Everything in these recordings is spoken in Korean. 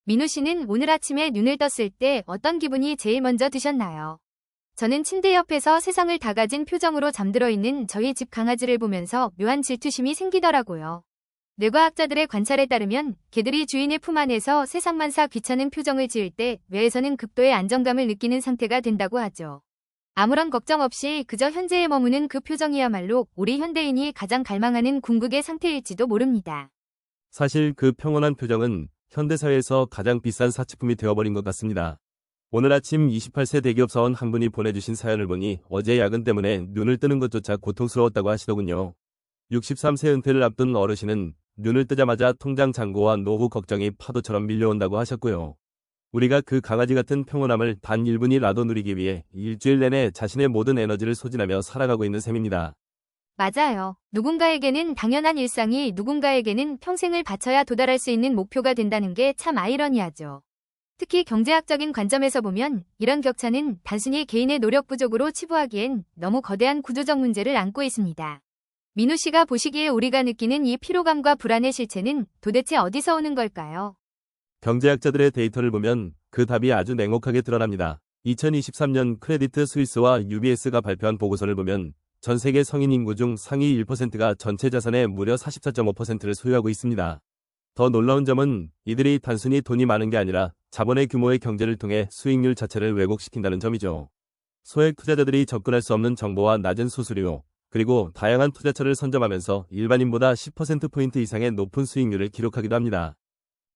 민우 씨는 오늘 아침에 눈을 떴을 때 어떤 기분이 제일 먼저 드셨나요? 저는 침대 옆에서 세상을 다 가진 표정으로 잠들어 있는 저희 집 강아지를 보면서 묘한 질투심이 생기더라고요. 뇌과학자들의 관찰에 따르면 개들이 주인의 품 안에서 세상만사 귀찮은 표정을 지을 때 뇌에서는 극도의 안정감을 느끼는 상태가 된다고 하죠. 아무런 걱정 없이 그저 현재에 머무는 그 표정이야말로 우리 현대인이 가장 갈망하는 궁극의 상태일지도 모릅니다. 사실 그 평온한 표정은 현대사회에서 가장 비싼 사치품이 되어버린 것 같습니다. 오늘 아침 28세 대기업 사원 한 분이 보내주신 사연을 보니 어제 야근 때문에 눈을 뜨는 것조차 고통스러웠다고 하시더군요. 63세 은퇴를 앞둔 어르신은 눈을 뜨자마자 통장 잔고와 노후 걱정이 파도처럼 밀려온다고 하셨고요. 우리가 그 강아지 같은 평온함을 단 1분이라도 누리기 위해 일주일 내내 자신의 모든 에너지를 소진하며 살아가고 있는 셈입니다. 맞아요. 누군가에게는 당연한 일상이 누군가에게는 평생을 바쳐야 도달할 수 있는 목표가 된다는 게 참 아이러니하죠. 특히 경제학적인 관점에서 보면 이런 격차는 단순히 개인의 노력 부족으로 치부하기엔 너무 거대한 구조적 문제를 안고 있습니다. 민우 씨가 보시기에 우리가 느끼는 이 피로감과 불안의 실체는 도대체 어디서 오는 걸까요? 경제학자들의 데이터를 보면 그 답이 아주 냉혹하게 드러납니다. 2023년 크레디트 스위스와 UBS가 발표한 보고서를 보면 전 세계 성인 인구 중 상위 1%가 전체 자산의 무려 44.5%를 소유하고 있습니다. 더 놀라운 점은 이들이 단순히 돈이 많은 게 아니라 자본의 규모의 경제를 통해 수익률 자체를 왜곡시킨다는 점이죠. 소액 투자자들이 접근할 수 없는 정보와 낮은 수수료, 그리고 다양한 투자처를 선점하면서 일반인보다 10%포인트 이상의 높은 수익률을 기록하기도 합니다.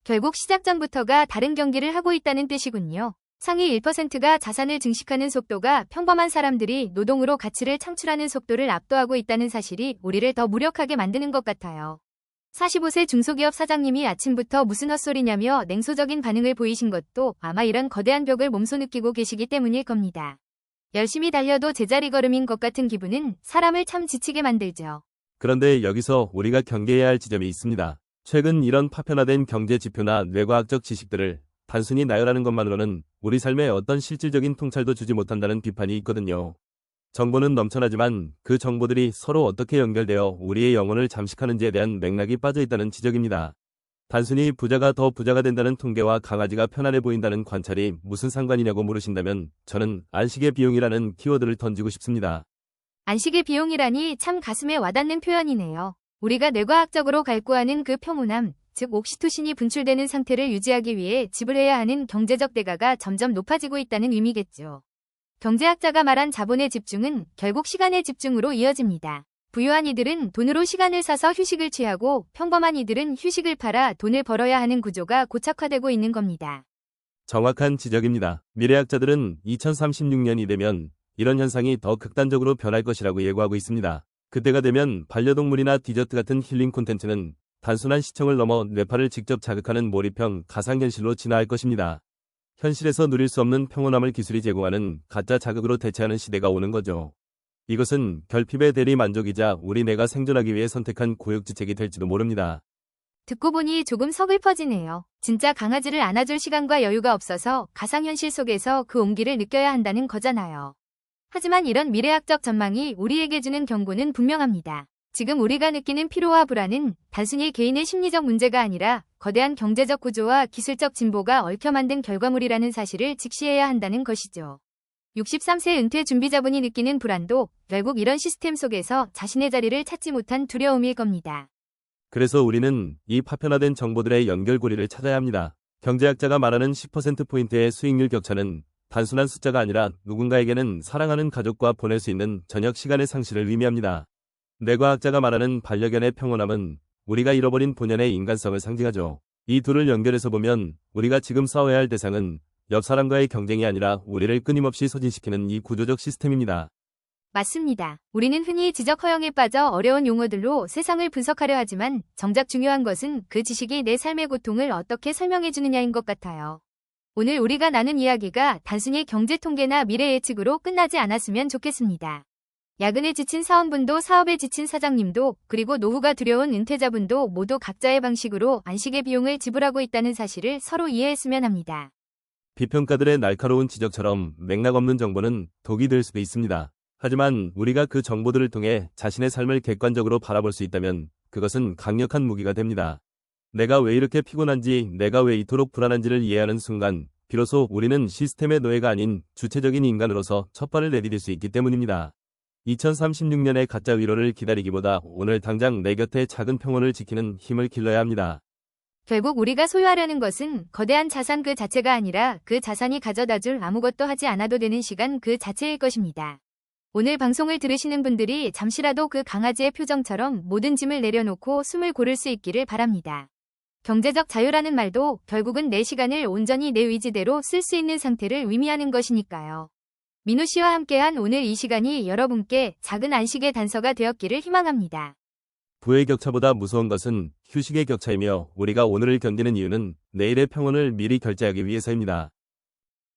결국 시작 전부터가 다른 경기를 하고 있다는 뜻이군요. 상위 1%가 자산을 증식하는 속도가 평범한 사람들이 노동으로 가치를 창출하는 속도를 압도하고 있다는 사실이 우리를 더 무력하게 만드는 것 같아요. 45세 중소기업 사장님이 아침부터 무슨 헛소리냐며 냉소적인 반응을 보이신 것도 아마 이런 거대한 벽을 몸소 느끼고 계시기 때문일 겁니다. 열심히 달려도 제자리 걸음인 것 같은 기분은 사람을 참 지치게 만들죠. 그런데 여기서 우리가 경계해야 할 지점이 있습니다. 최근 이런 파편화된 경제 지표나 뇌과학적 지식들을 단순히 나열하는 것만으로는 우리 삶에 어떤 실질적인 통찰도 주지 못한다는 비판이 있거든요. 정보는 넘쳐나지만 그 정보들이 서로 어떻게 연결되어 우리의 영혼을 잠식하는지에 대한 맥락이 빠져있다는 지적입니다. 단순히 부자가 더 부자가 된다는 통계와 강아지가 편안해 보인다는 관찰이 무슨 상관이냐고 물으신다면 저는 안식의 비용이라는 키워드를 던지고 싶습니다. 안식의 비용이라니 참 가슴에 와닿는 표현이네요. 우리가 뇌과학적으로 갈구하는 그 평온함, 즉 옥시토신이 분출되는 상태를 유지하기 위해 지불해야 하는 경제적 대가가 점점 높아지고 있다는 의미겠죠. 경제학자가 말한 자본의 집중은 결국 시간의 집중으로 이어집니다. 부유한 이들은 돈으로 시간을 사서 휴식을 취하고 평범한 이들은 휴식을 팔아 돈을 벌어야 하는 구조가 고착화되고 있는 겁니다. 정확한 지적입니다. 미래학자들은 2036년이 되면 이런 현상이 더 극단적으로 변할 것이라고 예고하고 있습니다. 그때가 되면 반려동물이나 디저트 같은 힐링 콘텐츠는 단순한 시청을 넘어 뇌파를 직접 자극하는 몰입형 가상현실로 진화할 것입니다. 현실에서 누릴 수 없는 평온함을 기술이 제공하는 가짜 자극으로 대체하는 시대가 오는 거죠. 이것은 결핍의 대리 만족이자 우리 뇌가 생존하기 위해 선택한 고육지책이 될지도 모릅니다. 듣고 보니 조금 서글퍼지네요. 진짜 강아지를 안아줄 시간과 여유가 없어서 가상현실 속에서 그 온기를 느껴야 한다는 거잖아요. 하지만 이런 미래학적 전망이 우리에게 주는 경고는 분명합니다. 지금 우리가 느끼는 피로와 불안은 단순히 개인의 심리적 문제가 아니라 거대한 경제적 구조와 기술적 진보가 얽혀 만든 결과물이라는 사실을 직시해야 한다는 것이죠. 63세 은퇴 준비자분이 느끼는 불안도 결국 이런 시스템 속에서 자신의 자리를 찾지 못한 두려움일 겁니다. 그래서 우리는 이 파편화된 정보들의 연결고리를 찾아야 합니다. 경제학자가 말하는 10%포인트의 수익률 격차는 단순한 숫자가 아니라 누군가에게는 사랑하는 가족과 보낼 수 있는 저녁 시간의 상실을 의미합니다. 뇌과학자가 말하는 반려견의 평온함은 우리가 잃어버린 본연의 인간성을 상징하죠. 이 둘을 연결해서 보면 우리가 지금 싸워야 할 대상은 옆 사람과의 경쟁이 아니라 우리를 끊임없이 소진시키는 이 구조적 시스템입니다. 맞습니다. 우리는 흔히 지적 허영에 빠져 어려운 용어들로 세상을 분석하려 하지만 정작 중요한 것은 그 지식이 내 삶의 고통을 어떻게 설명해 주느냐인 것 같아요. 오늘 우리가 나눈 이야기가 단순히 경제 통계나 미래 예측으로 끝나지 않았으면 좋겠습니다. 야근에 지친 사원분도 사업에 지친 사장님도 그리고 노후가 두려운 은퇴자분도 모두 각자의 방식으로 안식의 비용을 지불하고 있다는 사실을 서로 이해했으면 합니다. 비평가들의 날카로운 지적처럼 맥락 없는 정보는 독이 될 수도 있습니다. 하지만 우리가 그 정보들을 통해 자신의 삶을 객관적으로 바라볼 수 있다면 그것은 강력한 무기가 됩니다. 내가 왜 이렇게 피곤한지, 내가 왜 이토록 불안한지를 이해하는 순간, 비로소 우리는 시스템의 노예가 아닌 주체적인 인간으로서 첫 발을 내디딜 수 있기 때문입니다. 2036년의 가짜 위로를 기다리기보다 오늘 당장 내 곁에 작은 평온을 지키는 힘을 길러야 합니다. 결국 우리가 소유하려는 것은 거대한 자산 그 자체가 아니라 그 자산이 가져다줄 아무것도 하지 않아도 되는 시간 그 자체일 것입니다. 오늘 방송을 들으시는 분들이 잠시라도 그 강아지의 표정처럼 모든 짐을 내려놓고 숨을 고를 수 있기를 바랍니다. 경제적 자유라는 말도 결국은 내 시간을 온전히 내 의지대로 쓸 수 있는 상태를 의미하는 것이니까요. 민우 씨와 함께한 오늘 이 시간이 여러분께 작은 안식의 단서가 되었기를 희망합니다. 부의 격차보다 무서운 것은 휴식의 격차이며 우리가 오늘을 견디는 이유는 내일의 평온을 미리 결제하기 위해서입니다.